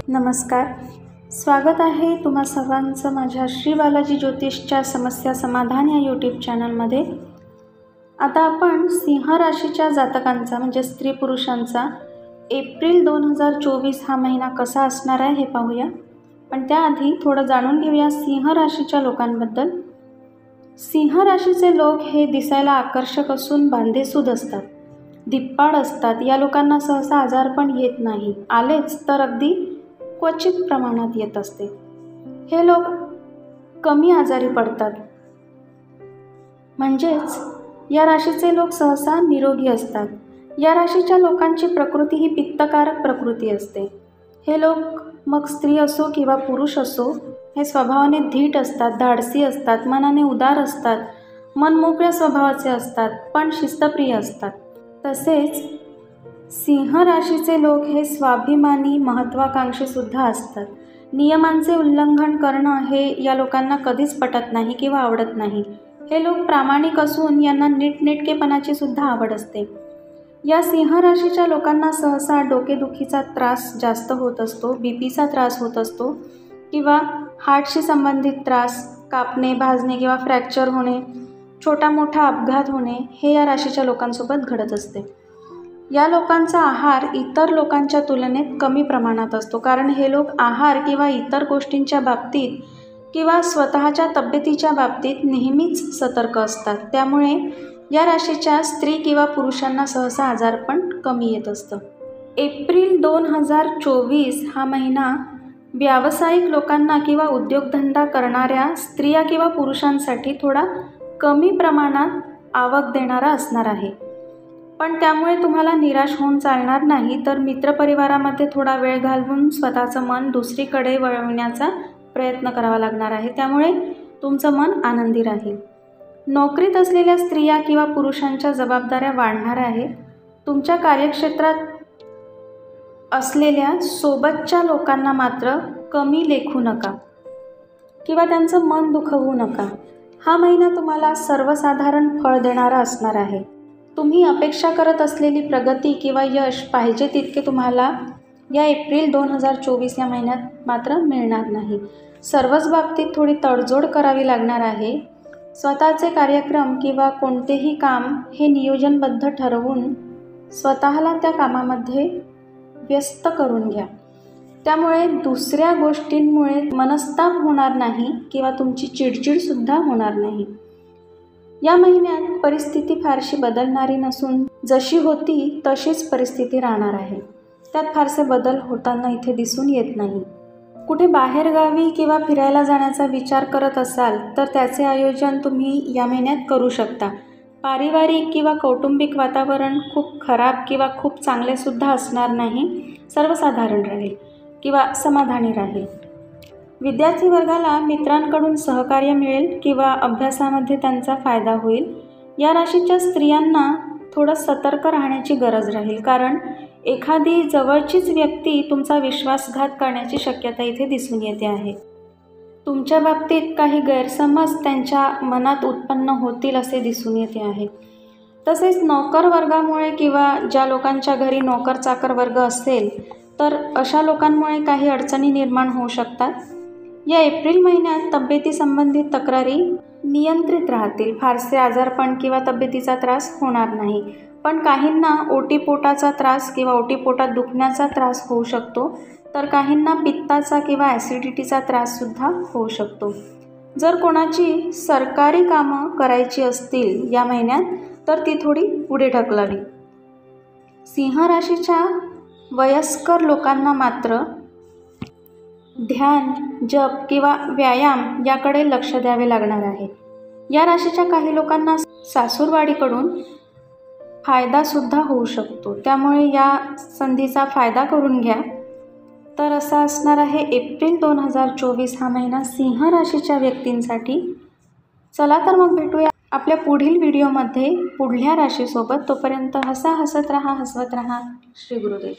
नमस्कार. स्वागत आहे तुम्हा सर्वांचं माझ्या श्री बालाजी ज्योतिषच्या समस्या समाधान या यूट्यूब चॅनलमध्ये. आता आपण सिंह राशीच्या जातकांचा म्हणजे स्त्री पुरुषांचा एप्रिल 2024 हा महिना कसा असणार आहे हे पाहूया. पण त्याआधी थोडं जाणून घेऊया सिंह राशीच्या लोकांबद्दल. सिंह राशीचे लोक हे दिसायला आकर्षक असून बांधेसूद असतात, धिप्पाड असतात. या लोकांना सहसा आजारपण येत नाही, आलेच तर अगदी क्वचित प्रमाणात येत असते. हे लोक कमी आजारी पडतात, म्हणजेच या राशीचे लोक सहसा निरोगी असतात. या राशीच्या लोकांची प्रकृती ही पित्तकारक प्रकृती असते. हे लोक मग स्त्री असो किंवा पुरुष असो, हे स्वभावाने धीट असतात, धाडसी असतात, मनाने उदार असतात, मनमोकळ्या स्वभावाचे असतात, पण शिस्तप्रिय असतात. तसेच सिंह राशीचे लोक हे स्वाभिमानी, महत्त्वाकांक्षी सुद्धा असतात. नियमांचे उल्लंघन करणं हे या लोकांना कधीच पटत नाही किंवा आवडत नाही. हे लोक प्रामाणिक असून यांना नीटनेटकेपणाची सुद्धा आवड असते. या सिंह राशीच्या लोकांना सहसा डोकेदुखीचा त्रास जास्त होत असतो, बीपीचा त्रास होत असतो किंवा हार्टशी संबंधित त्रास, कापणे, भाजणे किंवा फ्रॅक्चर होणे, छोटा मोठा अपघात होणे हे या राशीच्या लोकांसोबत घडत असते. या लोकांचा आहार इतर लोकांच्या तुलनेत कमी प्रमाणात असतो, कारण हे लोक आहार किंवा इतर गोष्टींच्या बाबतीत किंवा स्वतःच्या तब्येतीच्या बाबतीत नेहमीच सतर्क असतात. त्यामुळे या राशीच्या स्त्री किंवा पुरुषांना सहसा आजारपण कमी येत असतं. एप्रिल 2024 हा महिना व्यावसायिक लोकांना किंवा उद्योगधंदा करणाऱ्या स्त्रिया किंवा पुरुषांसाठी थोडा कमी प्रमाणात आवक देणारा असणार आहे. पण त्यामुळे तुम्हाला निराश होऊन चालणार नाही, तर मित्रपरिवारामध्ये थोडा वेळ घालवून स्वतःचं मन दुसरीकडे वळवण्याचा प्रयत्न करावा लागणार आहे. त्यामुळे तुमचं मन आनंदी राहील. नोकरीत असलेल्या स्त्रिया किंवा पुरुषांच्या जबाबदाऱ्या वाढणार आहेत. तुमच्या कार्यक्षेत्रात असलेल्या सोबतच्या लोकांना मात्र कमी लेखू नका किंवा त्यांचं मन दुखवू नका. हा महिना तुम्हाला सर्वसाधारण फळ देणारा असणार आहे. तुम्ही अपेक्षा करत असलेली प्रगती किंवा यश पाहिजे तितके तुम्हाला या एप्रिल 2024 या महिन्यात मात्र मिळणार नाही. सर्वच बाबतीत थोडी तडजोड करावी लागणार आहे. स्वतःचे कार्यक्रम किंवा कोणतेही काम हे नियोजनबद्ध ठरवून स्वतःला त्या कामामध्ये व्यस्त करून घ्या. त्यामुळे दुसऱ्या गोष्टींमुळे मनस्ताप होणार नाही किंवा तुमची चिडचिडसुद्धा होणार नाही. या महिन्यात परिस्थिती फारशी बदलणारी नसून जशी होती तशीच परिस्थिती राहणार आहे. त्यात फारसे बदल होताना इथे दिसून येत नाही. कुठे बाहेरगावी किंवा फिरायला जाण्याचा विचार करत असाल तर त्याचे आयोजन तुम्ही या महिन्यात करू शकता. पारिवारिक किंवा कौटुंबिक वातावरण खूप खराब किंवा खूप चांगलेसुद्धा असणार नाही, सर्वसाधारण राहील किंवा समाधानी राहील. विद्यार्थी वर्गाला मित्रांकडून सहकार्य मिळेल किंवा अभ्यासामध्ये त्यांचा फायदा होईल. या राशीच्या स्त्रियांना थोडं सतर्क राहण्याची गरज राहील, कारण एखादी जवळचीच व्यक्ती तुमचा विश्वासघात करण्याची शक्यता इथे दिसून येते आहे. तुमच्या बाबतीत काही गैरसमज त्यांच्या मनात उत्पन्न होतील असे दिसून येते आहे. तसेच नोकर वर्गामुळे किंवा ज्या लोकांच्या घरी नोकर चाकर वर्ग असेल तर अशा लोकांमुळे काही अडचणी निर्माण होऊ शकतात. या एप्रिल महिन्यात तब्येतीसंबंधित तक्रारी नियंत्रित राहतील. फारसे आजारपण किंवा तब्येतीचा त्रास होणार नाही. पण काहींना ओटीपोटाचा त्रास किंवा ओटीपोटात दुखण्याचा त्रास होऊ शकतो, तर काहींना पित्ताचा किंवा ॲसिडिटीचा त्राससुद्धा होऊ शकतो. जर कोणाची सरकारी कामं करायची असतील या महिन्यात तर ती थोडी पुढे ढकलावी. सिंह राशीच्या वयस्कर लोकांना मात्र ध्यान, जप किंवा व्यायाम याकडे लक्ष द्यावे लागणार आहे. या राशीच्या काही लोकांना सासूरवाडीकडून फायदासुद्धा होऊ शकतो, त्यामुळे या संधीचा फायदा करून घ्या. तर असा असणार आहे एप्रिल 2024 हा महिना सिंह राशीच्या व्यक्तींसाठी. चला तर मग भेटूया आपल्या पुढील व्हिडिओमध्ये पुढल्या राशीसोबत. तोपर्यंत हसा, हसत राहा, हसवत राहा. श्री गुरुदेव.